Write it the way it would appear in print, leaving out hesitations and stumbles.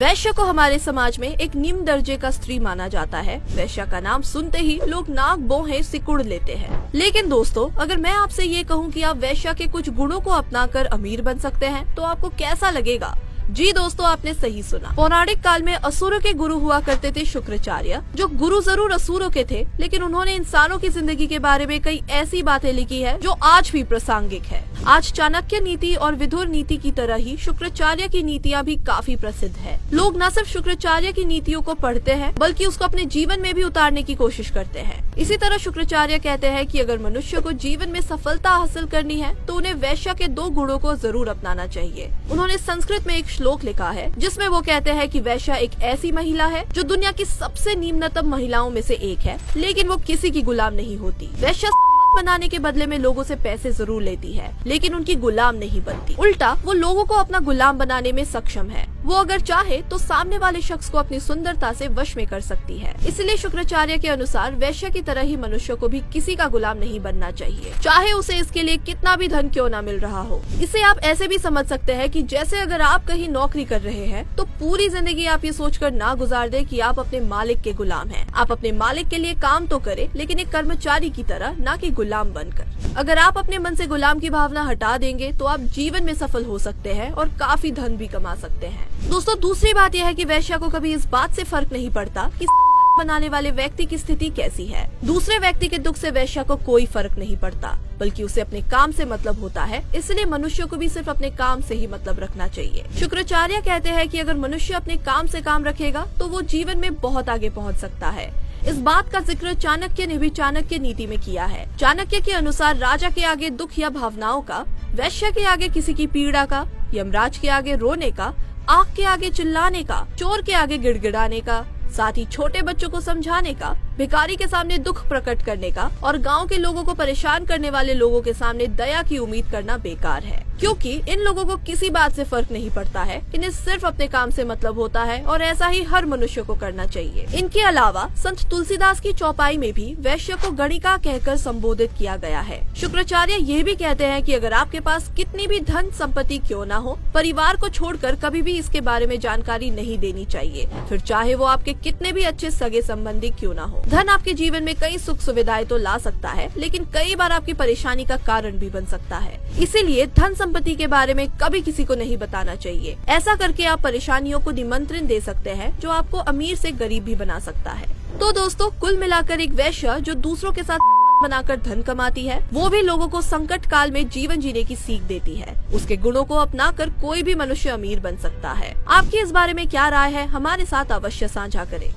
वैश्य को हमारे समाज में एक निम्न दर्जे का स्त्री माना जाता है। वैश्य का नाम सुनते ही लोग नाक भौहें सिकुड़ लेते हैं। लेकिन दोस्तों, अगर मैं आपसे ये कहूँ कि आप वैश्य के कुछ गुणों को अपनाकर अमीर बन सकते हैं, तो आपको कैसा लगेगा? जी दोस्तों, आपने सही सुना। पौराणिक काल में असुरों के गुरु हुआ करते थे शुक्राचार्य, जो गुरु जरूर असुरों के थे, लेकिन उन्होंने इंसानों की जिंदगी के बारे में कई ऐसी बातें लिखी है जो आज भी प्रासंगिक है। आज चाणक्य नीति और विदुर नीति की तरह ही शुक्राचार्य की नीतियाँ भी काफी प्रसिद्ध है। लोग न सिर्फ शुक्राचार्य की नीतियों को पढ़ते हैं, बल्कि उसको अपने जीवन में भी उतारने की कोशिश करते हैं। इसी तरह शुक्राचार्य कहते हैं कि अगर मनुष्य को जीवन में सफलता हासिल करनी है, तो उन्हें वैश्य के 2 गुणों को जरूर अपनाना चाहिए। उन्होंने संस्कृत में एक श्लोक लिखा है, जिसमें वो कहते हैं कि वैश्य एक ऐसी महिला है जो दुनिया की सबसे निम्नतम महिलाओं में से एक है, लेकिन वो किसी की गुलाम नहीं होती। वैश्य बनाने के बदले में लोगों से पैसे जरूर लेती है, लेकिन उनकी गुलाम नहीं बनती। उल्टा वो लोगों को अपना गुलाम बनाने में सक्षम है। वो अगर चाहे तो सामने वाले शख्स को अपनी सुंदरता से वश में कर सकती है। इसलिए शुक्राचार्य के अनुसार वैश्य की तरह ही मनुष्य को भी किसी का गुलाम नहीं बनना चाहिए, चाहे उसे इसके लिए कितना भी धन क्यों न मिल रहा हो। इसे आप ऐसे भी समझ सकते हैं कि जैसे अगर आप कहीं नौकरी कर रहे हैं, तो पूरी जिंदगी आप ये सोचकर ना गुजार दे कि आप अपने मालिक के गुलाम हैं। आप अपने मालिक के लिए काम तो करें, लेकिन एक कर्मचारी की तरह, ना कि गुलाम बनकर। अगर आप अपने मन से गुलाम की भावना हटा देंगे, तो आप जीवन में सफल हो सकते हैं और काफी धन भी कमा सकते हैं। दोस्तों, दूसरी बात यह है कि वैश्य को कभी इस बात से फर्क नहीं पड़ता कि बनाने वाले व्यक्ति की स्थिति कैसी है। दूसरे व्यक्ति के दुख से वैश्य को कोई फर्क नहीं पड़ता, बल्कि उसे अपने काम से मतलब होता है। इसलिए मनुष्य को भी सिर्फ अपने काम से ही मतलब रखना चाहिए। शुक्राचार्य कहते हैं कि अगर मनुष्य अपने काम से काम रखेगा, तो वो जीवन में बहुत आगे पहुँच सकता है। इस बात का जिक्र चाणक्य ने भी चाणक्य नीति में किया है। चाणक्य के अनुसार राजा के आगे दुख या भावनाओं का, वैश्य के आगे किसी की पीड़ा का, यमराज के आगे रोने का, आग के आगे चिल्लाने का, चोर के आगे गिड़गिड़ाने का, साथ ही छोटे बच्चों को समझाने का, भिखारी के सामने दुख प्रकट करने का और गांव के लोगों को परेशान करने वाले लोगों के सामने दया की उम्मीद करना बेकार है, क्योंकि इन लोगों को किसी बात से फर्क नहीं पड़ता है। इन्हें सिर्फ अपने काम से मतलब होता है और ऐसा ही हर मनुष्य को करना चाहिए। इनके अलावा संत तुलसीदास की चौपाई में भी वैश्य को गणिका कहकर संबोधित किया गया है। शुक्राचार्य ये भी कहते हैं कि अगर आपके पास कितनी भी धन संपत्ति क्यों न हो, परिवार को छोड़कर कभी भी इसके बारे में जानकारी नहीं देनी चाहिए, फिर चाहे वो आपके कितने भी अच्छे सगे संबंधी क्यों न हो। धन आपके जीवन में कई सुख सुविधाएं तो ला सकता है, लेकिन कई बार आपकी परेशानी का कारण भी बन सकता है। इसीलिए धन संपत्ति के बारे में कभी किसी को नहीं बताना चाहिए। ऐसा करके आप परेशानियों को निमंत्रण दे सकते हैं, जो आपको अमीर से गरीब भी बना सकता है। तो दोस्तों, कुल मिलाकर एक वैश्य जो दूसरों के साथ बनाकर धन कमाती है, वो भी लोगों को संकट काल में जीवन जीने की सीख देती है। उसके गुणों को अपनाकर कोई भी मनुष्य अमीर बन सकता है। आपकी इस बारे में क्या राय है? हमारे साथ अवश्य साझा करें।